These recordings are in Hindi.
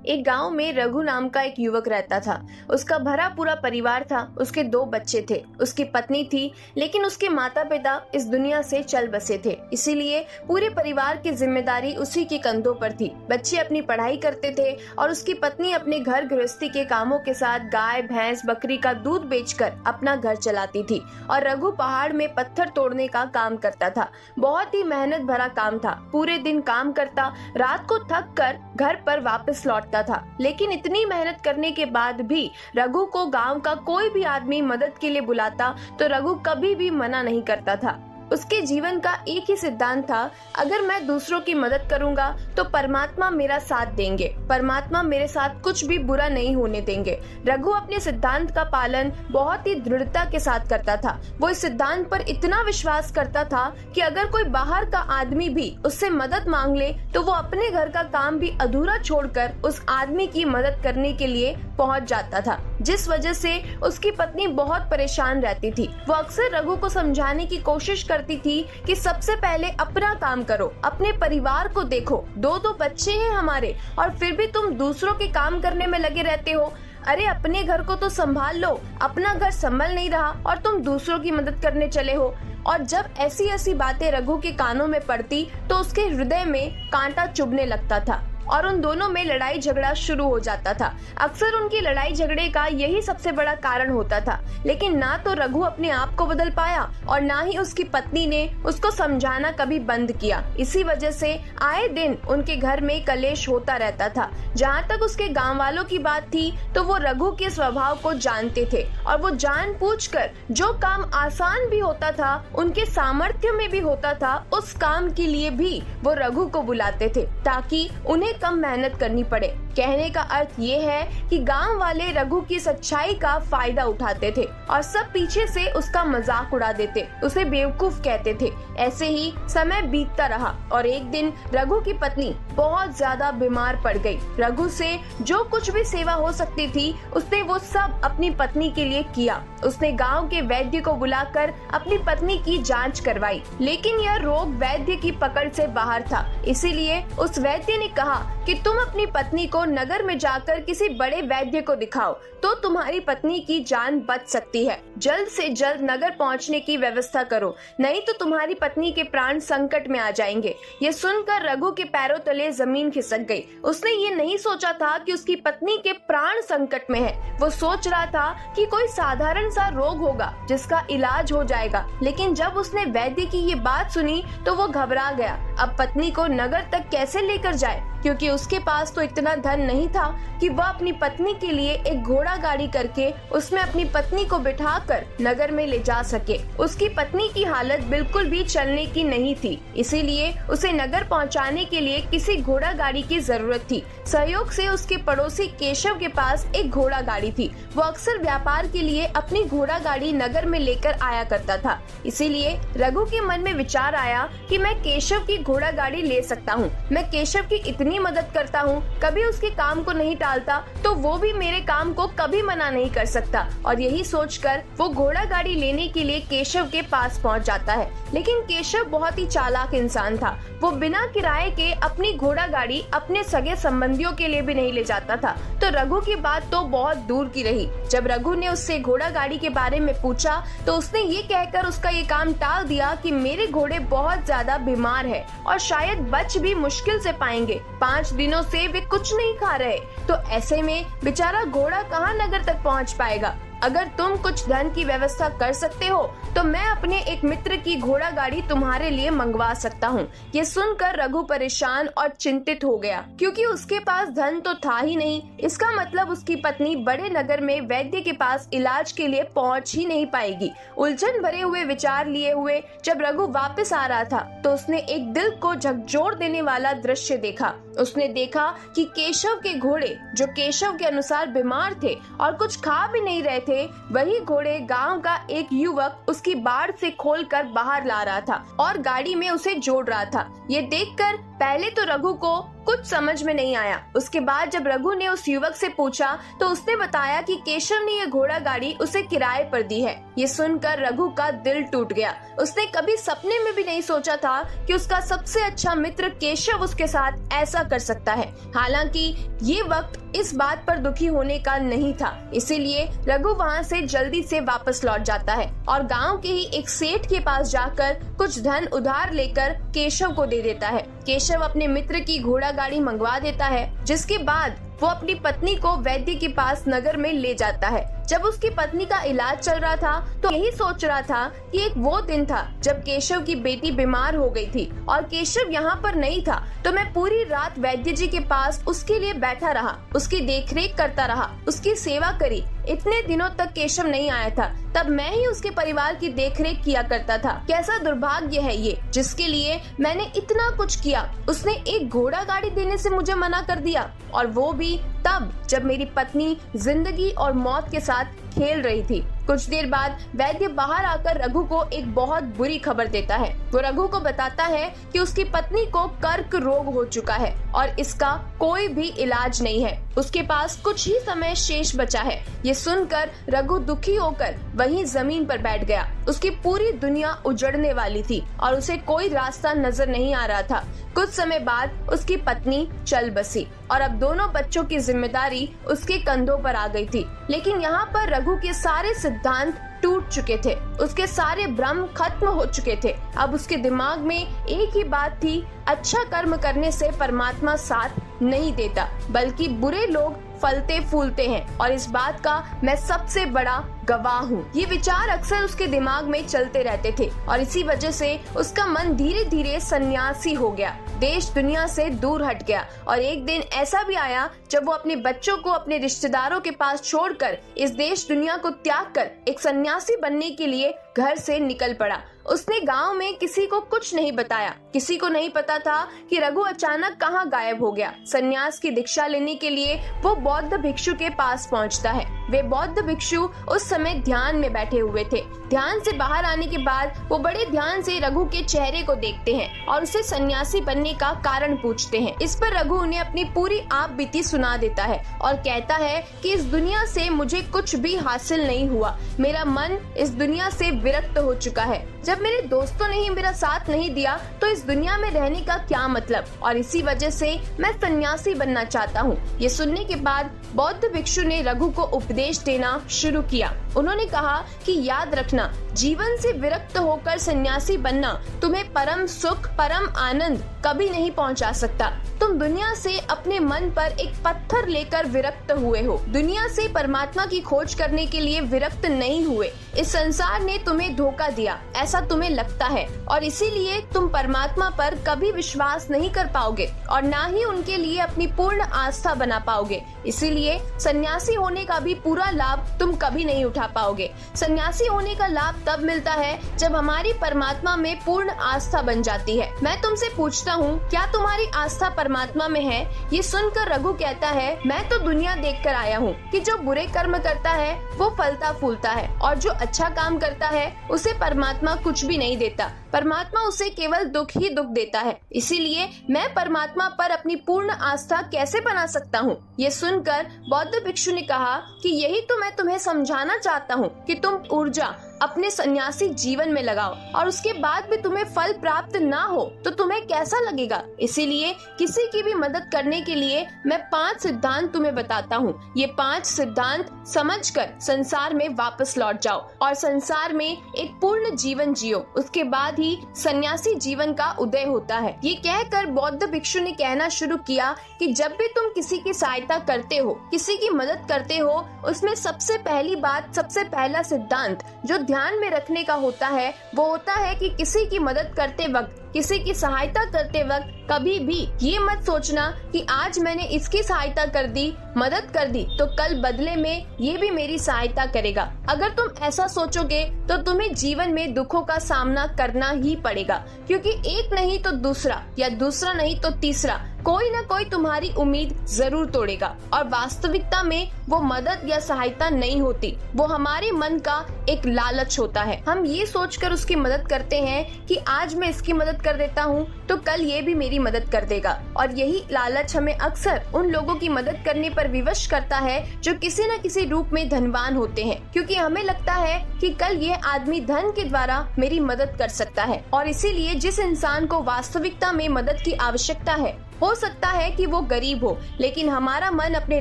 एक गांव में रघु नाम का एक युवक रहता था। उसका भरा पूरा परिवार था। उसके 2 बच्चे थे, उसकी पत्नी थी, लेकिन उसके माता पिता इस दुनिया से चल बसे थे। इसीलिए पूरे परिवार की जिम्मेदारी उसी के कंधों पर थी। बच्चे अपनी पढ़ाई करते थे और उसकी पत्नी अपने घर गृहस्थी के कामों के साथ गाय भैंस बकरी का दूध बेचकर अपना घर चलाती थी। और रघु पहाड़ में पत्थर तोड़ने का काम करता था। बहुत ही मेहनत भरा काम था। पूरे दिन काम करता, रात को थक कर घर पर वापस लौटता था। लेकिन इतनी मेहनत करने के बाद भी रघु को गांव का कोई भी आदमी मदद के लिए बुलाता तो रघु कभी भी मना नहीं करता था। उसके जीवन का एक ही सिद्धांत था, अगर मैं दूसरों की मदद करूंगा तो परमात्मा मेरा साथ देंगे, परमात्मा मेरे साथ कुछ भी बुरा नहीं होने देंगे। रघु अपने सिद्धांत का पालन बहुत ही दृढ़ता के साथ करता था। वो इस सिद्धांत पर इतना विश्वास करता था कि अगर कोई बाहर का आदमी भी उससे मदद मांग ले तो वो अपने घर का काम भी अधूरा छोड़कर उस आदमी की मदद करने के लिए पहुंच जाता था, जिस वजह से उसकी पत्नी बहुत परेशान रहती थी। वो अक्सर रघु को समझाने की कोशिश करती थी कि सबसे पहले अपना काम करो, अपने परिवार को देखो। 2 बच्चे हैं हमारे और फिर भी तुम दूसरों के काम करने में लगे रहते हो। अरे अपने घर को तो संभाल लो, अपना घर संभल नहीं रहा और तुम दूसरों की मदद करने चले हो। और जब ऐसी ऐसी बातें रघु के कानों में पड़ती तो उसके हृदय में कांटा चुभने लगता था और उन दोनों में लड़ाई झगड़ा शुरू हो जाता था। अक्सर उनकी लड़ाई झगड़े का यही सबसे बड़ा कारण होता था। लेकिन ना तो रघु अपने आप को बदल पाया और ना ही उसकी पत्नी ने उसको समझाना कभी बंद किया। इसी वजह से आए दिन उनके घर में कलेश होता रहता था। जहाँ तक उसके गांव वालों की बात थी तो वो रघु के स्वभाव को जानते थे और वो जानबूझकर जो काम आसान भी होता था, उनके सामर्थ्य में भी होता था, उस काम के लिए भी वो रघु को बुलाते थे ताकि उन्हें कम मेहनत करनी पड़े। कहने का अर्थ ये है कि गांव वाले रघु की सच्चाई का फायदा उठाते थे और सब पीछे से उसका मजाक उड़ा देते, उसे बेवकूफ कहते थे। ऐसे ही समय बीतता रहा और एक दिन रघु की पत्नी बहुत ज्यादा बीमार पड़ गई। रघु से जो कुछ भी सेवा हो सकती थी उसने वो सब अपनी पत्नी के लिए किया। उसने गांव के वैद्य को बुलाकर अपनी पत्नी की जांच करवाई, लेकिन यह रोग वैद्य की पकड़ से बाहर था। इसीलिए उस वैद्य ने कहा कि तुम अपनी पत्नी को नगर में जाकर किसी बड़े वैद्य को दिखाओ तो तुम्हारी पत्नी की जान बच सकती है। जल्द से जल्द नगर पहुंचने की व्यवस्था करो, नहीं तो तुम्हारी पत्नी के प्राण संकट में आ जाएंगे। ये सुनकर रघु के पैरों तले जमीन खिसक गई। उसने ये नहीं सोचा था कि उसकी पत्नी के प्राण संकट में है। वो सोच रहा था कि कोई साधारण सा रोग होगा जिसका इलाज हो जाएगा। लेकिन जब उसने वैद्य की ये बात सुनी तो वो घबरा गया। अब पत्नी को नगर तक कैसे लेकर जाए, क्योंकि उसके पास तो इतना धन नहीं था कि वह अपनी पत्नी के लिए एक घोड़ा गाड़ी करके उसमें अपनी पत्नी को बिठाकर नगर में ले जा सके। उसकी पत्नी की हालत बिल्कुल भी चलने की नहीं थी, इसीलिए उसे नगर पहुंचाने के लिए किसी घोड़ा गाड़ी की जरूरत थी। सहयोग से उसके पड़ोसी केशव के पास एक घोड़ा गाड़ी थी। वो अक्सर व्यापार के लिए अपनी घोड़ा गाड़ी नगर में लेकर आया करता था। इसीलिए रघु के मन में विचार आया कि मैं केशव की घोड़ा गाड़ी ले सकता हूँ। मैं केशव की इतनी मदद करता हूँ, कभी उसके काम को नहीं टालता, तो वो भी मेरे काम को कभी मना नहीं कर सकता। और यही सोचकर वो घोड़ा गाड़ी लेने के लिए केशव के पास पहुँच जाता है। लेकिन केशव बहुत ही चालाक इंसान था। वो बिना किराए के अपनी घोड़ा गाड़ी अपने सगे संबंधियों के लिए भी नहीं ले जाता था। तो रघु की बात तो बहुत दूर की रही। जब रघु ने उससे घोड़ा गाड़ी के बारे में पूछा तो उसने ये कहकर उसका ये काम टाल दिया कि मेरे घोड़े बहुत ज्यादा बीमार है और शायद बच भी मुश्किल से पाएंगे। 5 दिनों से वे कुछ नहीं खा रहे, तो ऐसे में बेचारा घोड़ा कहाँ नगर तक पहुँच पाएगा। अगर तुम कुछ धन की व्यवस्था कर सकते हो तो मैं अपने एक मित्र की घोड़ा गाड़ी तुम्हारे लिए मंगवा सकता हूँ। ये सुनकर रघु परेशान और चिंतित हो गया, क्योंकि उसके पास धन तो था ही नहीं। इसका मतलब उसकी पत्नी बड़े नगर में वैद्य के पास इलाज के लिए पहुँच ही नहीं पाएगी। उलझन भरे हुए विचार लिए हुए जब रघु वापस आ रहा था तो उसने एक दिल को झकझोर देने वाला दृश्य देखा। उसने देखा कि केशव के घोड़े, जो केशव के अनुसार बीमार थे और कुछ खा भी नहीं रहे थे, वही घोड़े गांव का एक युवक उसकी बाड़ से खोलकर बाहर ला रहा था और गाड़ी में उसे जोड़ रहा था। ये देखकर पहले तो रघु को कुछ समझ में नहीं आया। उसके बाद जब रघु ने उस युवक से पूछा तो उसने बताया कि केशव ने यह घोड़ा गाड़ी उसे किराए पर दी है। ये सुनकर रघु का दिल टूट गया। उसने कभी सपने में भी नहीं सोचा था कि उसका सबसे अच्छा मित्र केशव उसके साथ ऐसा कर सकता है। हालांकि ये वक्त इस बात पर दुखी होने का नहीं था, इसीलिए रघु वहाँ से जल्दी से वापस लौट जाता है और गांव के ही एक सेठ के पास जाकर कुछ धन उधार लेकर केशव को दे देता है। केशव अपने मित्र की घोड़ा गाड़ी मंगवा देता है, जिसके बाद वो अपनी पत्नी को वैद्य के पास नगर में ले जाता है। जब उसकी पत्नी का इलाज चल रहा था तो यही सोच रहा था कि एक वो दिन था जब केशव की बेटी बीमार हो गई थी और केशव यहाँ पर नहीं था, तो मैं पूरी रात वैद्य जी के पास उसके लिए बैठा रहा, उसकी देखरेख करता रहा, उसकी सेवा करी। इतने दिनों तक केशव नहीं आया था, तब मैं ही उसके परिवार की देखरेख किया करता था। कैसा दुर्भाग्य है ये, जिसके लिए मैंने इतना कुछ किया, उसने एक घोड़ा गाड़ी देने से मुझे मना कर दिया, और वो भी तब जब मेरी पत्नी जिंदगी और मौत के साथ खेल रही थी। कुछ देर बाद वैद्य बाहर आकर रघु को एक बहुत बुरी खबर देता है। वो रघु को बताता है कि उसकी पत्नी को कर्क रोग हो चुका है और इसका कोई भी इलाज नहीं है। उसके पास कुछ ही समय शेष बचा है। ये सुनकर रघु दुखी होकर वहीं जमीन पर बैठ गया। उसकी पूरी दुनिया उजड़ने वाली थी और उसे कोई रास्ता नजर नहीं आ रहा था। कुछ समय बाद उसकी पत्नी चल बसी और अब दोनों बच्चों की जिम्मेदारी उसके कंधों पर आ गई थी। लेकिन यहाँ पर रघु के सारे सिद्धांत टूट चुके थे, उसके सारे भ्रम खत्म हो चुके थे। अब उसके दिमाग में एक ही बात थी, अच्छा कर्म करने से परमात्मा साथ नहीं देता, बल्कि बुरे लोग फलते फूलते हैं और इस बात का मैं सबसे बड़ा गवाह हूँ। ये विचार अक्सर उसके दिमाग में चलते रहते थे और इसी वजह से उसका मन धीरे धीरे सन्यासी हो गया, देश दुनिया से दूर हट गया। और एक दिन ऐसा भी आया जब वो अपने बच्चों को अपने रिश्तेदारों के पास छोड़कर इस देश दुनिया को त्याग कर एक सन्यासी बनने के लिए घर से निकल पड़ा। उसने गांव में किसी को कुछ नहीं बताया। किसी को नहीं पता था कि रघु अचानक कहाँ गायब हो गया। सन्यास की दीक्षा लेने के लिए वो बौद्ध भिक्षु के पास पहुंचता है। वे बौद्ध भिक्षु उस समय ध्यान में बैठे हुए थे। ध्यान से बाहर आने के बाद वो बड़े ध्यान से रघु के चेहरे को देखते हैं और उसे सन्यासी बनने का कारण पूछते हैं। इस पर रघु उन्हें अपनी पूरी आप बीती सुना देता है और कहता है कि इस दुनिया से मुझे कुछ भी हासिल नहीं हुआ, मेरा मन इस दुनिया से विरक्त हो चुका है। जब मेरे दोस्तों ने ही मेरा साथ नहीं दिया तो इस दुनिया में रहने का क्या मतलब, और इसी वजह से मैं सन्यासी बनना चाहता हूँ। ये सुनने के बाद बौद्ध भिक्षु ने रघु को उपदेश देना शुरू किया। उन्होंने कहा कि याद रखना, जीवन से विरक्त होकर सन्यासी बनना तुम्हें परम सुख, परम आनंद कभी नहीं पहुंचा सकता। तुम दुनिया से अपने मन पर एक पत्थर लेकर विरक्त हुए हो, दुनिया से परमात्मा की खोज करने के लिए विरक्त नहीं हुए। इस संसार ने तुम्हें धोखा दिया, ऐसा तुम्हें लगता है, और इसीलिए तुम परमात्मा पर कभी विश्वास नहीं कर पाओगे और ना ही उनके लिए अपनी पूर्ण आस्था बना पाओगे। इसीलिए सन्यासी होने का भी पूरा लाभ तुम कभी नहीं उठा पाओगे। सन्यासी होने का लाभ तब मिलता है जब हमारी परमात्मा में पूर्ण आस्था बन जाती है। मैं तुमसे पूछता हूँ, क्या तुम्हारी आस्था परमात्मा में है? ये सुनकर रघु कहता है, मैं तो दुनिया देखकर आया हूँ कि जो बुरे कर्म करता है वो फलता फूलता है और जो अच्छा काम करता है उसे परमात्मा कुछ भी नहीं देता। परमात्मा उसे केवल दुख ही दुख देता है। इसीलिए मैं परमात्मा पर अपनी पूर्ण आस्था कैसे बना सकता हूँ? ये सुनकर बौद्ध भिक्षु ने कहा कि यही तो मैं तुम्हें समझाना चाहता हूँ कि तुम ऊर्जा अपने सन्यासी जीवन में लगाओ और उसके बाद भी तुम्हें फल प्राप्त ना हो तो तुम्हें कैसा लगेगा। इसीलिए किसी की भी मदद करने के लिए मैं 5 सिद्धांत तुम्हें बताता हूँ। ये 5 सिद्धांत समझकर संसार में वापस लौट जाओ और संसार में एक पूर्ण जीवन जियो। उसके बाद ही सन्यासी जीवन का उदय होता है। ये कहकर बौद्ध भिक्षु ने कहना शुरू किया कि जब भी तुम किसी की सहायता करते हो, किसी की मदद करते हो, उसमें सबसे पहली बात, सबसे पहला सिद्धांत जो ध्यान में रखने का होता है वो होता है कि किसी की मदद करते वक्त, किसी की सहायता करते वक्त कभी भी ये मत सोचना कि आज मैंने इसकी सहायता कर दी, मदद कर दी, तो कल बदले में ये भी मेरी सहायता करेगा। अगर तुम ऐसा सोचोगे तो तुम्हें जीवन में दुखों का सामना करना ही पड़ेगा, क्योंकि एक नहीं तो दूसरा या दूसरा नहीं तो तीसरा कोई ना कोई तुम्हारी उम्मीद जरूर तोड़ेगा और वास्तविकता में वो मदद या सहायता नहीं होती, वो हमारे मन का एक लालच होता है। हम ये सोचकर उसकी मदद करते हैं कि आज मैं इसकी मदद कर देता हूँ तो कल ये भी मेरी मदद कर देगा, और यही लालच हमें अक्सर उन लोगों की मदद करने पर विवश करता है जो किसी न किसी रूप में धनवान होते हैं, क्योंकि हमें लगता है कि कल ये आदमी धन के द्वारा मेरी मदद कर सकता है। और इसीलिए जिस इंसान को वास्तविकता में मदद की आवश्यकता है, हो सकता है कि वो गरीब हो, लेकिन हमारा मन अपने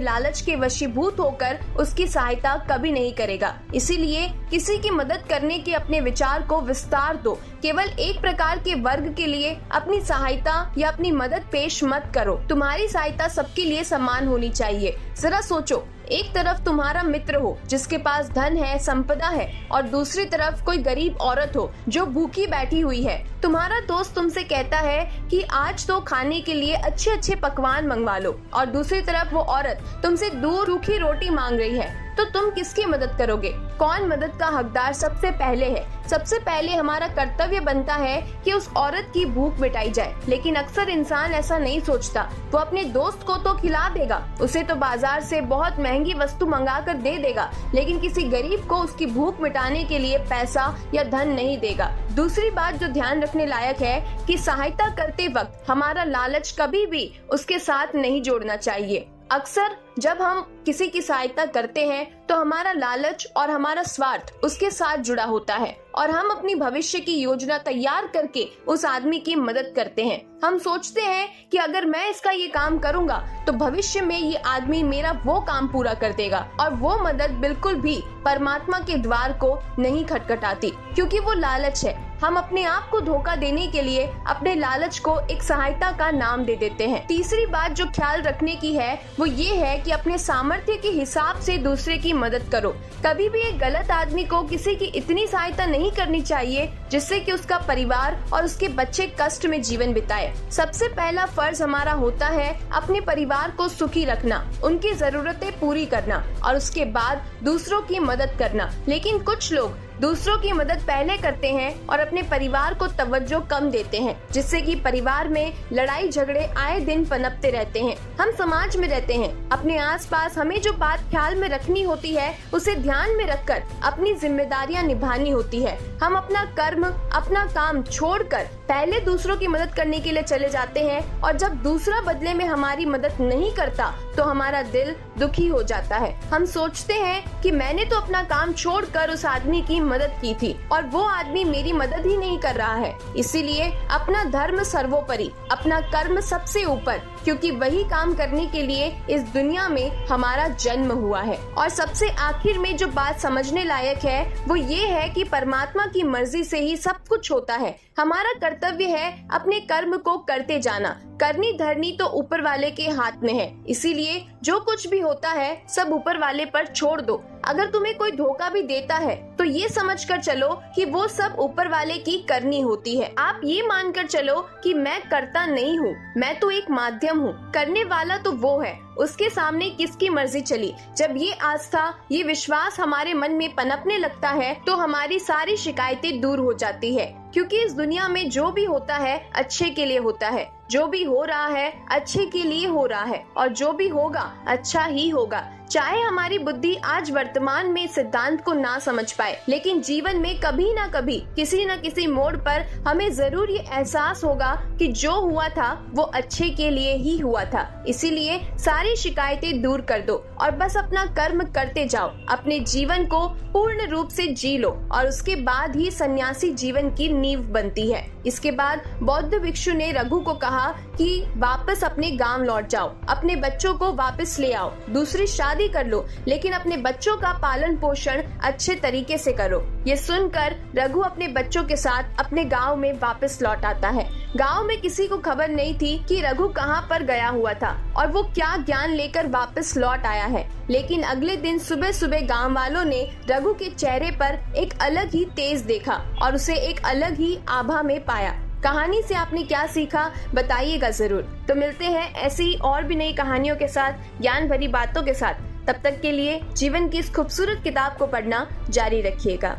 लालच के वशीभूत होकर उसकी सहायता कभी नहीं करेगा। इसीलिए किसी की मदद करने के अपने विचार को विस्तार दो। केवल एक प्रकार के वर्ग के लिए अपनी सहायता या अपनी मदद पेश मत करो। तुम्हारी सहायता सबके लिए समान होनी चाहिए। जरा सोचो, एक तरफ तुम्हारा मित्र हो जिसके पास धन है, संपदा है, और दूसरी तरफ कोई गरीब औरत हो जो भूखी बैठी हुई है। तुम्हारा दोस्त तुमसे कहता है कि आज तो खाने के लिए अच्छे अच्छे पकवान मंगवा लो, और दूसरी तरफ वो औरत तुमसे दूर रूखी रोटी मांग रही है, तो तुम किसकी मदद करोगे? कौन मदद का हकदार सबसे पहले है? सबसे पहले हमारा कर्तव्य बनता है कि उस औरत की भूख मिटाई जाए, लेकिन अक्सर इंसान ऐसा नहीं सोचता। वो अपने दोस्त को तो खिला देगा, उसे तो बाजार से बहुत महंगी वस्तु मंगा कर दे देगा, लेकिन किसी गरीब को उसकी भूख मिटाने के लिए पैसा या धन नहीं देगा। दूसरी बात जो ध्यान रखने लायक है कि सहायता करते वक्त हमारा लालच कभी भी उसके साथ नहीं जोड़ना चाहिए। अक्सर जब हम किसी की सहायता करते हैं तो हमारा लालच और हमारा स्वार्थ उसके साथ जुड़ा होता है, और हम अपनी भविष्य की योजना तैयार करके उस आदमी की मदद करते हैं। हम सोचते हैं कि अगर मैं इसका ये काम करूंगा तो भविष्य में ये आदमी मेरा वो काम पूरा कर देगा, और वो मदद बिल्कुल भी परमात्मा के द्वार को नहीं खटखटाती, क्योंकि वो लालच है। हम अपने आप को धोखा देने के लिए अपने लालच को एक सहायता का नाम दे देते हैं। तीसरी बात जो ख्याल रखने की है वो ये है कि अपने सामर्थ्य के हिसाब से दूसरे की मदद करो। कभी भी एक गलत आदमी को किसी की इतनी सहायता नहीं करनी चाहिए जिससे कि उसका परिवार और उसके बच्चे कष्ट में जीवन बिताए। सबसे पहला फर्ज हमारा होता है अपने परिवार को सुखी रखना, उनकी जरूरतें पूरी करना, और उसके बाद दूसरों की मदद करना। लेकिन कुछ लोग दूसरों की मदद पहले करते हैं और अपने परिवार को तवज्जो कम देते हैं, जिससे कि परिवार में लड़ाई झगड़े आए दिन पनपते रहते हैं। हम समाज में रहते हैं, अपने आसपास हमें जो बात ख्याल में रखनी होती है उसे ध्यान में रखकर अपनी जिम्मेदारियां निभानी होती है। हम अपना कर्म, अपना काम छोड़कर पहले दूसरों की मदद करने के लिए चले जाते हैं, और जब दूसरा बदले में हमारी मदद नहीं करता तो हमारा दिल दुखी हो जाता है। हम सोचते हैं कि मैंने तो अपना काम छोड़कर उस आदमी की मदद की थी और वो आदमी मेरी मदद ही नहीं कर रहा है। इसीलिए अपना धर्म सर्वोपरि, अपना कर्म सबसे ऊपर, क्योंकि वही काम करने के लिए इस दुनिया में हमारा जन्म हुआ है। और सबसे आखिर में जो बात समझने लायक है वो ये है कि परमात्मा की मर्जी से ही सब कुछ होता है। हमारा कर्तव्य है अपने कर्म को करते जाना। करनी धरनी तो ऊपर वाले के हाथ में है, इसीलिए जो कुछ भी होता है सब ऊपर वाले पर छोड़ दो। अगर तुम्हें कोई धोखा भी देता है तो ये समझकर चलो कि वो सब ऊपर वाले की करनी होती है। आप ये मानकर चलो कि मैं करता नहीं हूँ, मैं तो एक माध्यम हूँ, करने वाला तो वो है, उसके सामने किसकी मर्जी चली। जब ये आस्था, ये विश्वास हमारे मन में पनपने लगता है तो हमारी सारी शिकायतें दूर हो जाती है, क्योंकि इस दुनिया में जो भी होता है अच्छे के लिए होता है, जो भी हो रहा है अच्छे के लिए हो रहा है, और जो भी होगा अच्छा ही होगा। चाहे हमारी बुद्धि आज वर्तमान में सिद्धांत को ना समझ पाए, लेकिन जीवन में कभी ना कभी किसी न किसी मोड़ पर हमें जरूर ये एहसास होगा कि जो हुआ था वो अच्छे के लिए ही हुआ था। इसीलिए सारी शिकायतें दूर कर दो और बस अपना कर्म करते जाओ, अपने जीवन को पूर्ण रूप से जी लो, और उसके बाद ही सन्यासी जीवन की नींव बनती है। इसके बाद बौद्ध भिक्षु ने रघु को कहा कि वापस अपने गांव लौट जाओ, अपने बच्चों को वापस ले आओ, दूसरी शादी कर लो, लेकिन अपने बच्चों का पालन पोषण अच्छे तरीके से करो। ये सुनकर रघु अपने बच्चों के साथ अपने गांव में वापस लौट आता है। गांव में किसी को खबर नहीं थी कि रघु कहां पर गया हुआ था और वो क्या ज्ञान लेकर वापस लौट आया है, लेकिन अगले दिन सुबह सुबह गांव वालों ने रघु के चेहरे पर एक अलग ही तेज देखा और उसे एक अलग ही आभा में पाया। कहानी से आपने क्या सीखा बताइएगा जरूर। तो मिलते हैं ऐसी और भी नई कहानियों के साथ, ज्ञान भरी बातों के साथ। तब तक के लिए जीवन की इस खूबसूरत किताब को पढ़ना जारी रखिएगा।